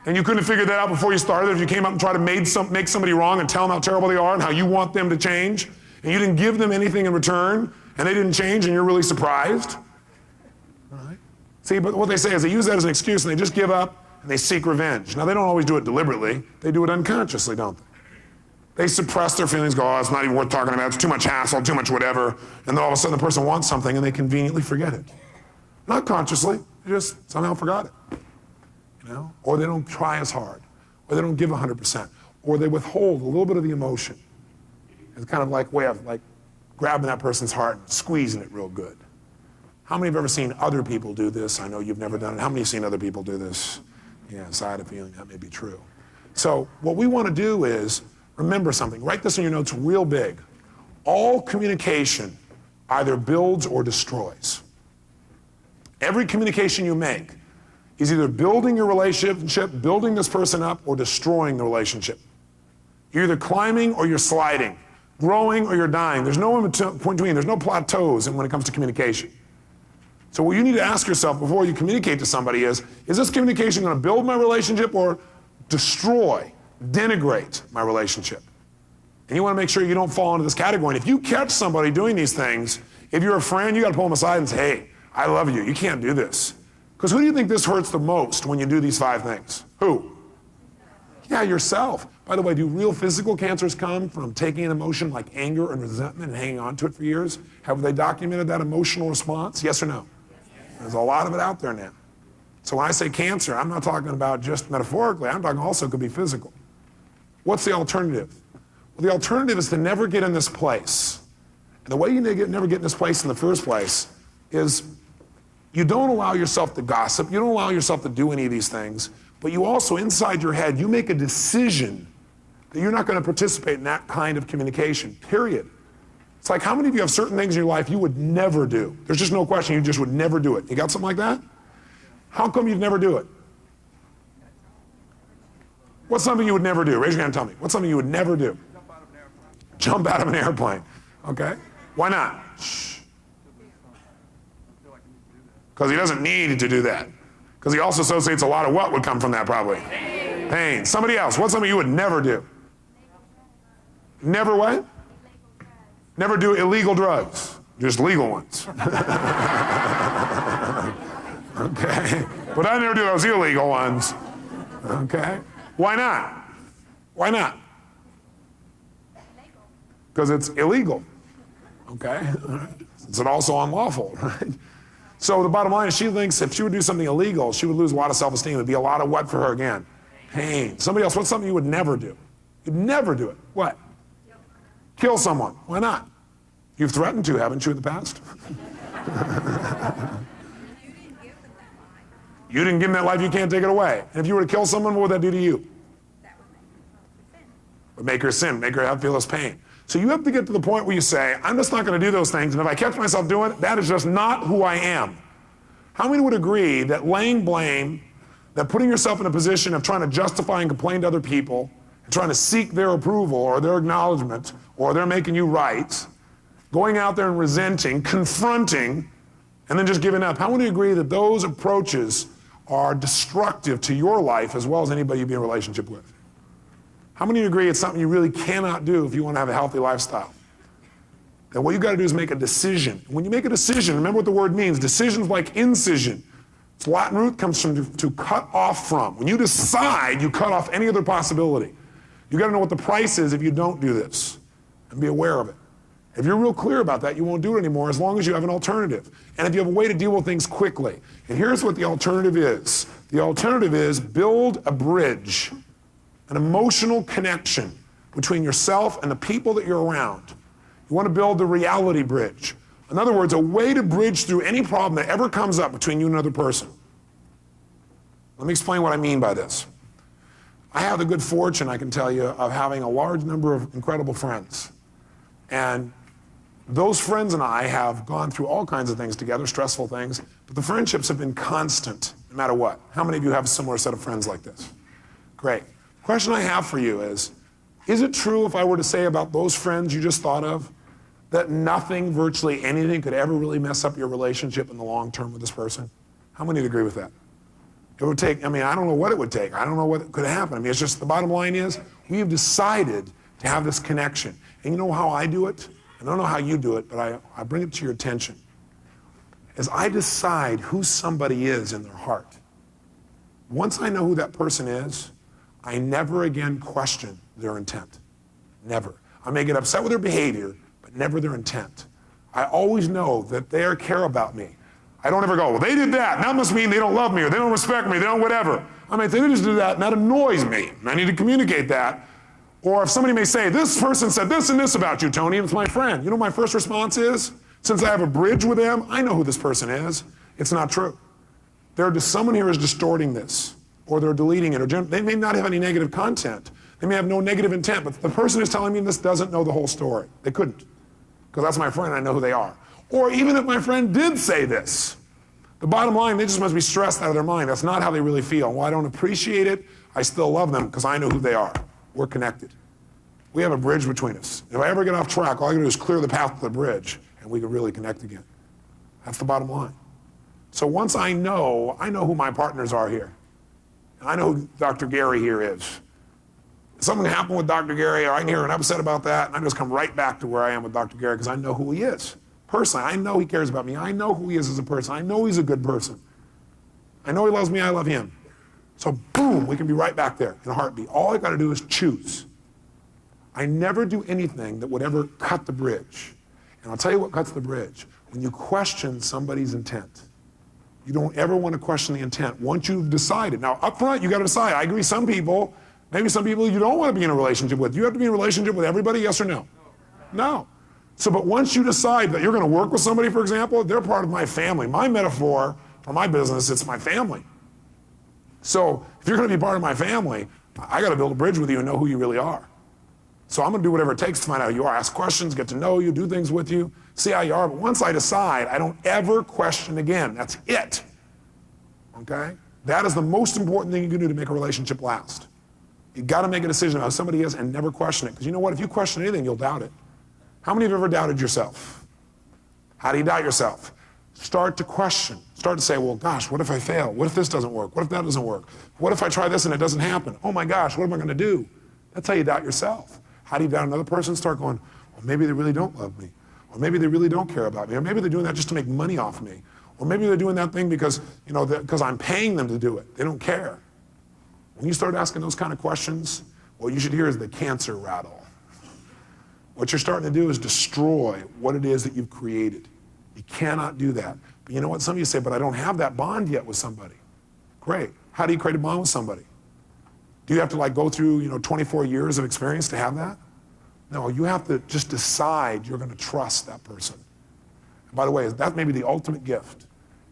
And you couldn't have figured that out before you started if you came up and tried to make somebody wrong and tell them how terrible they are and how you want them to change, and you didn't give them anything in return, and they didn't change, and you're really surprised. All right. See, but what they say is they use that as an excuse and they just give up and they seek revenge. Now, they don't always do it deliberately. They do it unconsciously, don't they? They suppress their feelings, go, oh, it's not even worth talking about, it's too much hassle, too much whatever, and then all of a sudden the person wants something and they conveniently forget it. Not consciously, they just somehow forgot it. You know? Or they don't try as hard, or they don't give 100%, or they withhold a little bit of the emotion. It's kind of like a way of like grabbing that person's heart and squeezing it real good. How many have ever seen other people do this? I know you've never done it. How many have seen other people do this? Yes, I had a feeling that may be true. So what we want to do is remember something. Write this in your notes real big. All communication either builds or destroys. Every communication you make is either building your relationship, building this person up, or destroying the relationship. You're either climbing or you're sliding, growing or you're dying. There's no in between. There's no plateaus when it comes to communication. So what you need to ask yourself before you communicate to somebody is this communication going to build my relationship or destroy, denigrate my relationship? And you want to make sure you don't fall into this category. And if you catch somebody doing these things, if you're a friend, you got to pull them aside and say, hey, I love you. You can't do this. Because who do you think this hurts the most when you do these 5 things? Who? Yeah, yourself. By the way, do real physical cancers come from taking an emotion like anger and resentment and hanging on to it for years? Have they documented that emotional response? Yes or no? There's a lot of it out there now. So when I say cancer, I'm not talking about just metaphorically. I'm talking also could be physical. What's the alternative? Well, the alternative is to never get in this place. And the way you never get in this place in the first place is you don't allow yourself to gossip. You don't allow yourself to do any of these things. But you also, inside your head, you make a decision that you're not going to participate in that kind of communication, period. It's like, how many of you have certain things in your life you would never do? There's just no question, you just would never do it. You got something like that? How come you'd never do it? What's something you would never do? Raise your hand and tell me. What's something you would never do? Jump out of an airplane. Okay. Why not? Shh. Because he doesn't need to do that. Because he also associates a lot of what would come from that probably? Pain. Somebody else. What's something you would never do? Never what? Never do illegal drugs. Just legal ones. Okay. But I never do those illegal ones. Okay. Why not? Why not? Because it's illegal. Okay. It's also unlawful, right? So the bottom line is she thinks if she would do something illegal, she would lose a lot of self-esteem. It would be a lot of what for her again? Pain. Somebody else, what's something you would never do? You'd never do it. What? Kill someone. Why not? You've threatened to, haven't you, in the past? You didn't give them that life, you can't take it away. And if you were to kill someone, what would that do to you? That would make her sin, make her feel this pain. So you have to get to the point where you say, I'm just not going to do those things, and if I catch myself doing it, that is just not who I am. How many would agree that laying blame, that putting yourself in a position of trying to justify and complain to other people, and trying to seek their approval or their acknowledgement, or they're making you right, going out there and resenting, confronting, and then just giving up, how many agree that those approaches are destructive to your life as well as anybody you be in a relationship with? How many agree it's something you really cannot do if you want to have a healthy lifestyle? That what you got to do is make a decision. When you make a decision, remember what the word means. Decision's like incision. Its Latin root comes from to cut off from. When you decide, you cut off any other possibility. You got to know what the price is if you don't do this, and be aware of it. If you're real clear about that, you won't do it anymore as long as you have an alternative. And if you have a way to deal with things quickly. And here's what the alternative is. The alternative is build a bridge, an emotional connection between yourself and the people that you're around. You want to build the reality bridge. In other words, a way to bridge through any problem that ever comes up between you and another person. Let me explain what I mean by this. I have the good fortune, I can tell you, of having a large number of incredible friends. And those friends and I have gone through all kinds of things together, stressful things, but the friendships have been constant, no matter what. How many of you have a similar set of friends like this? Great. The question I have for you is it true if I were to say about those friends you just thought of, that nothing, virtually anything, could ever really mess up your relationship in the long term with this person? How many would agree with that? It would take, I don't know what it would take. I don't know what could happen. It's just the bottom line is we have decided to have this connection. And you know how I do it? I don't know how you do it, but I bring it to your attention. As I decide who somebody is in their heart, once I know who that person is, I never again question their intent. Never. I may get upset with their behavior, but never their intent. I always know that they care about me. I don't ever go, well, they did that, and that must mean they don't love me, or they don't respect me, they don't whatever. They just do that, and that annoys me, and I need to communicate that. Or if somebody may say, this person said this and this about you, Tony, and it's my friend. You know what my first response is? Since I have a bridge with them, I know who this person is. It's not true. Someone here is distorting this, or they're deleting it, or they may not have any negative content. They may have no negative intent, but the person who's telling me this doesn't know the whole story. They couldn't, because that's my friend, I know who they are. Or even if my friend did say this, the bottom line, they just must be stressed out of their mind. That's not how they really feel. While I don't appreciate it, I still love them because I know who they are. We're connected. We have a bridge between us. If I ever get off track, all I gotta do is clear the path to the bridge, and we can really connect again. That's the bottom line. So once I know who my partners are here. And I know who Dr. Gary here is. If something happened with Dr. Gary, or I can hear an upset about that, and I just come right back to where I am with Dr. Gary because I know who he is. Personally, I know he cares about me. I know who he is as a person. I know he's a good person. I know he loves me, I love him. So boom, we can be right back there in a heartbeat. All I gotta do is choose. I never do anything that would ever cut the bridge. And I'll tell you what cuts the bridge. When you question somebody's intent. You don't ever want to question the intent once you've decided. Now, up front, you got to decide. I agree, maybe some people you don't want to be in a relationship with. You have to be in a relationship with everybody, yes or no? No. So, but once you decide that you're going to work with somebody, for example, they're part of my family. My metaphor for my business, it's my family. So, if you're going to be part of my family, I got to build a bridge with you and know who you really are. So I'm going to do whatever it takes to find out who you are, ask questions, get to know you, do things with you, see how you are. But once I decide, I don't ever question again. That's it. Okay? That is the most important thing you can do to make a relationship last. You got to make a decision about who somebody is and never question it. Because you know what? If you question anything, you'll doubt it. How many have ever doubted yourself? How do you doubt yourself? Start to question. Start to say, well, gosh, what if I fail? What if this doesn't work? What if that doesn't work? What if I try this and it doesn't happen? Oh my gosh, what am I going to do? That's how you doubt yourself. How do you doubt another person? Start going, well, maybe they really don't love me. Or maybe they really don't care about me. Or maybe they're doing that just to make money off me. Or maybe they're doing that thing because, because I'm paying them to do it. They don't care. When you start asking those kind of questions, what you should hear is the cancer rattle. What you're starting to do is destroy what it is that you've created. You cannot do that. But you know what? Some of you say, but I don't have that bond yet with somebody. Great. How do you create a bond with somebody? Do you have to go through 24 years of experience to have that? No, you have to just decide you're going to trust that person. And by the way, that may be the ultimate gift.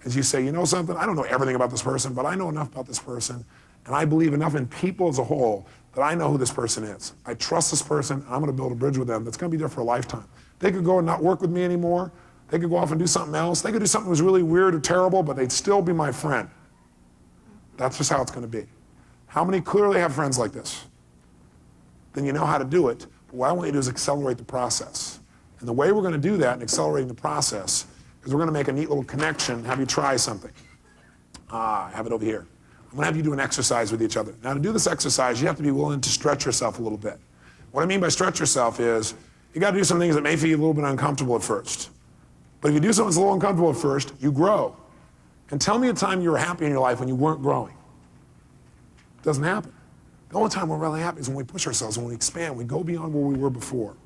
As you say, you know something, I don't know everything about this person, but I know enough about this person, and I believe enough in people as a whole that I know who this person is. I trust this person, and I'm going to build a bridge with them that's going to be there for a lifetime. They could go and not work with me anymore. They could go off and do something else. They could do something that was really weird or terrible, but they'd still be my friend. That's just how it's going to be. How many clearly have friends like this? Then you know how to do it. But what I want you to do is accelerate the process. And the way we're going to do that in accelerating the process is we're going to make a neat little connection, have you try something. I have it over here. I'm going to have you do an exercise with each other. Now, to do this exercise, you have to be willing to stretch yourself a little bit. What I mean by stretch yourself is you got to do some things that may feel a little bit uncomfortable at first. But if you do something that's a little uncomfortable at first, you grow. And tell me a time you were happy in your life when you weren't growing. It doesn't happen. The only time we're really happy is when we push ourselves, when we expand, we go beyond where we were before.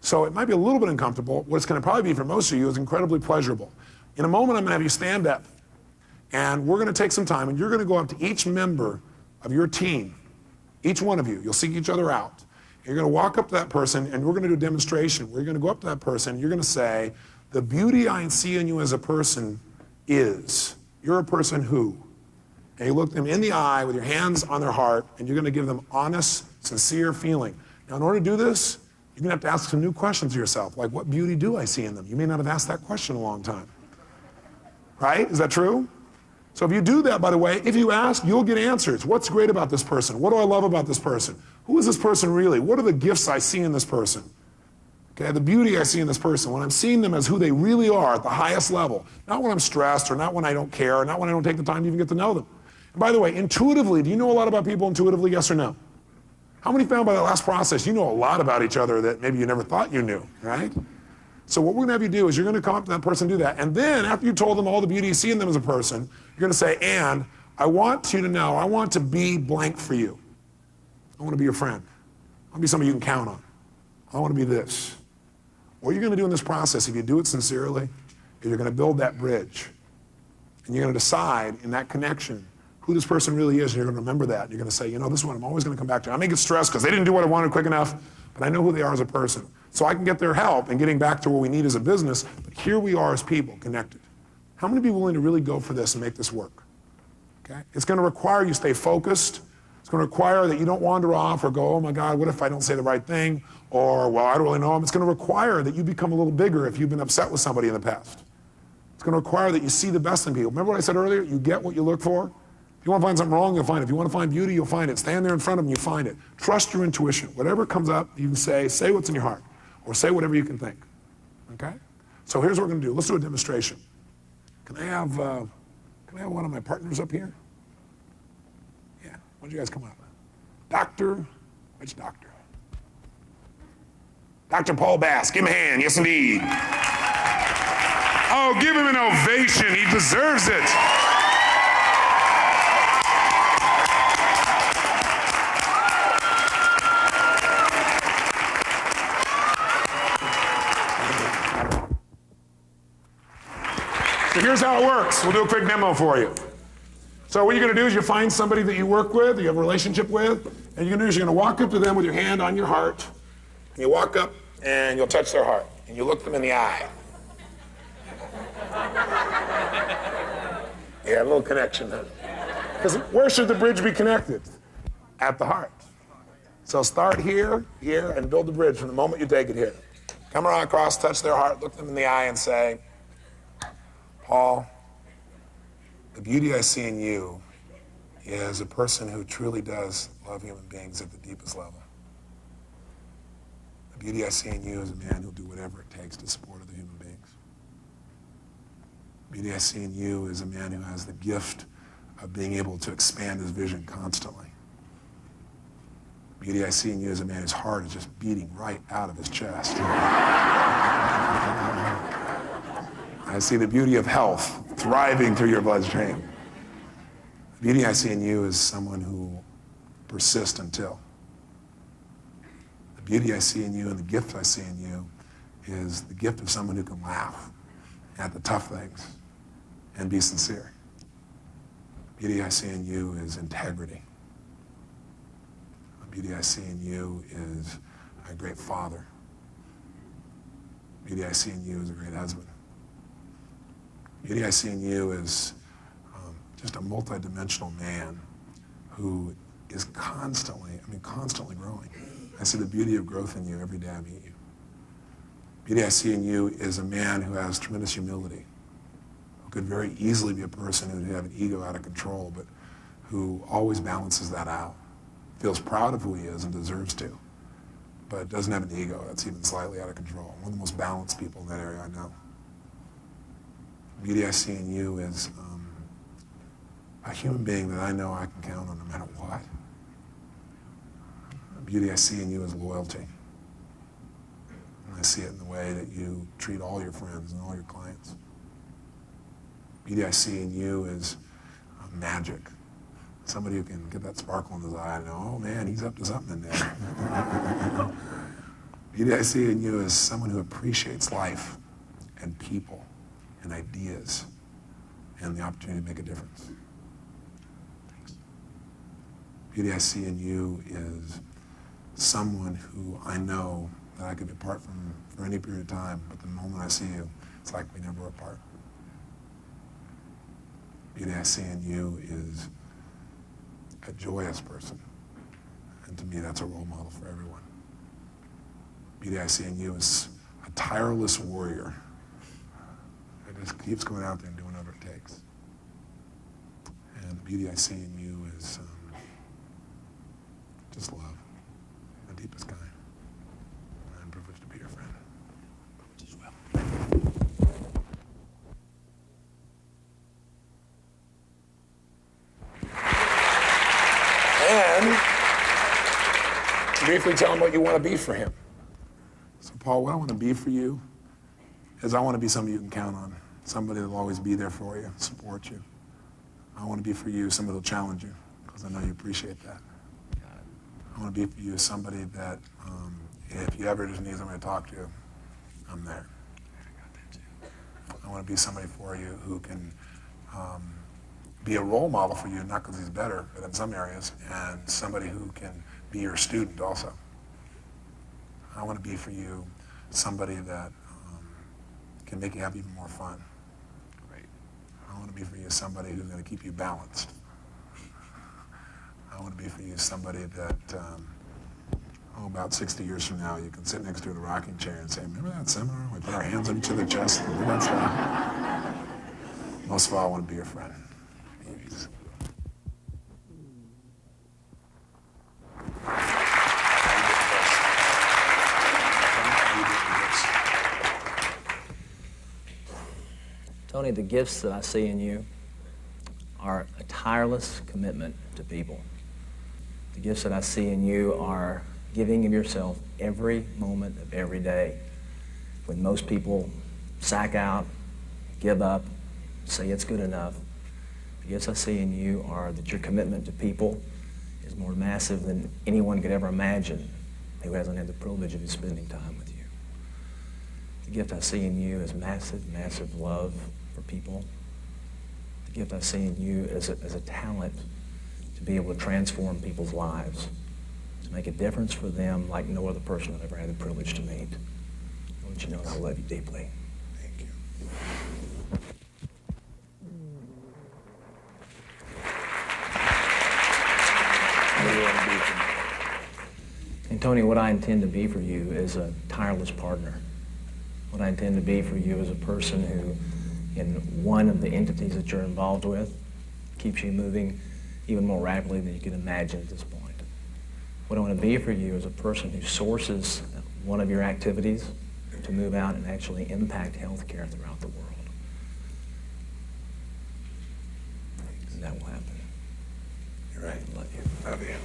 So it might be a little bit uncomfortable. What it's going to probably be for most of you is incredibly pleasurable. In a moment, I'm going to have you stand up, and we're going to take some time, and you're going to go up to each member of your team, each one of you. You'll seek each other out. And you're going to walk up to that person, and we're going to do a demonstration. We're going to go up to that person, and you're going to say, the beauty I see in you as a person is, you're a person who. And you look them in the eye with your hands on their heart, and you're going to give them honest, sincere feeling. Now, in order to do this, you're going to have to ask some new questions to yourself, like, what beauty do I see in them? You may not have asked that question in a long time. Right? Is that true? So if you do that, by the way, if you ask, you'll get answers. What's great about this person? What do I love about this person? Who is this person really? What are the gifts I see in this person? Okay, the beauty I see in this person, when I'm seeing them as who they really are at the highest level, not when I'm stressed or not when I don't care or not when I don't take the time to even get to know them. And by the way, intuitively, do you know a lot about people intuitively, yes or no? How many found by that last process, you know a lot about each other that maybe you never thought you knew, right? So what we're gonna have you do is you're gonna come up to that person and do that. And then after you told them all the beauty you see in them as a person, you're gonna say, and I want you to know, I want to be blank for you. I wanna be your friend. I wanna be somebody you can count on. I wanna be this. What you're gonna do in this process, if you do it sincerely, is you're gonna build that bridge. And you're gonna decide in that connection who this person really is, and you're going to remember that. You're going to say, this is what I'm always going to come back to. I may get stressed because they didn't do what I wanted quick enough, but I know who they are as a person. So I can get their help in getting back to what we need as a business, but here we are as people connected. How many people are willing to really go for this and make this work? Okay? It's going to require you stay focused. It's going to require that you don't wander off or go, oh my God, what if I don't say the right thing? Or, well, I don't really know him. It's going to require that you become a little bigger if you've been upset with somebody in the past. It's going to require that you see the best in people. Remember what I said earlier? You get what you look for. If you want to find something wrong, you'll find it. If you want to find beauty, you'll find it. Stand there in front of them, you find it. Trust your intuition. Whatever comes up, you can say what's in your heart, or say whatever you can think. Okay? So here's what we're going to do. Let's do a demonstration. Can I have one of my partners up here? Yeah. Why don't you guys come up? Doctor, which doctor? Dr. Paul Bass. Give him a hand. Yes, indeed. Oh, give him an ovation. He deserves it. So here's how it works. We'll do a quick demo for you. So what you're going to do is you find somebody that you work with, you have a relationship with, and you're going to do is you're going to walk up to them with your hand on your heart, and you walk up and you'll touch their heart, and you look them in the eye. Yeah, a little connection, huh? Because where should the bridge be connected? At the heart. So start here, and build the bridge from the moment you take it here. Come around across, touch their heart, look them in the eye and say, Paul, the beauty I see in you is a person who truly does love human beings at the deepest level. The beauty I see in you is a man who'll do whatever it takes to support other human beings. The beauty I see in you is a man who has the gift of being able to expand his vision constantly. The beauty I see in you is a man whose heart is just beating right out of his chest. I see the beauty of health thriving through your bloodstream. The beauty I see in you is someone who persists until. The beauty I see in you and the gift I see in you is the gift of someone who can laugh at the tough things and be sincere. The beauty I see in you is integrity. The beauty I see in you is a great father. The beauty I see in you is a great husband. The beauty I see in you is just a multidimensional man who is constantly growing. I see the beauty of growth in you every day I meet you. The beauty I see in you is a man who has tremendous humility, who could very easily be a person who would have an ego out of control, but who always balances that out, feels proud of who he is and deserves to, but doesn't have an ego that's even slightly out of control. One of the most balanced people in that area I know. The beauty I see in you is a human being that I know I can count on no matter what. The beauty I see in you is loyalty. And I see it in the way that you treat all your friends and all your clients. The beauty I see in you is magic. Somebody who can get that sparkle in his eye and know, oh man, he's up to something in there. The beauty I see in you is someone who appreciates life and people and ideas and the opportunity to make a difference. Thanks. The beauty I see in you is someone who I know that I could be apart from for any period of time, but the moment I see you, it's like we never were apart. The beauty I see in you is a joyous person, and to me that's a role model for everyone. The beauty I see in you is a tireless warrior. Just keeps going out there and doing whatever it takes. And the beauty I see in you is just love, the deepest kind. And I'm privileged to be your friend. As well. And briefly tell him what you want to be for him. So Paul, what I want to be for you is I want to be somebody you can count on. Somebody that'll always be there for you, support you. I want to be for you somebody that'll challenge you, because I know you appreciate that. I want to be for you somebody that, if you ever just need somebody to talk to, I'm there. I want to be somebody for you who can be a role model for you, not because he's better, but in some areas, and somebody who can be your student also. I want to be for you somebody that can make you have even more fun. Great. I want to be for you somebody who's going to keep you balanced. I want to be for you somebody that, about 60 years from now, you can sit next to in a rocking chair and say, remember that seminar? We put our hands on each other's chest. Remember that stuff? Most of all, I want to be your friend. Please. Tony, the gifts that I see in you are a tireless commitment to people. The gifts that I see in you are giving of yourself every moment of every day. When most people sack out, give up, say it's good enough, the gifts I see in you are that your commitment to people is more massive than anyone could ever imagine who hasn't had the privilege of spending time with you. The gift I see in you is massive, massive love for people. The gift I see in you is a talent to be able to transform people's lives, to make a difference for them like no other person I've ever had the privilege to meet. I want you to know that I love you deeply. Thank you. And Tony, what I intend to be for you is a tireless partner. What I intend to be for you is a person who, in one of the entities that you're involved with, keeps you moving even more rapidly than you can imagine at this point. What I want to be for you is a person who sources one of your activities to move out and actually impact healthcare throughout the world. And that will happen. You're right. I love you. Love you.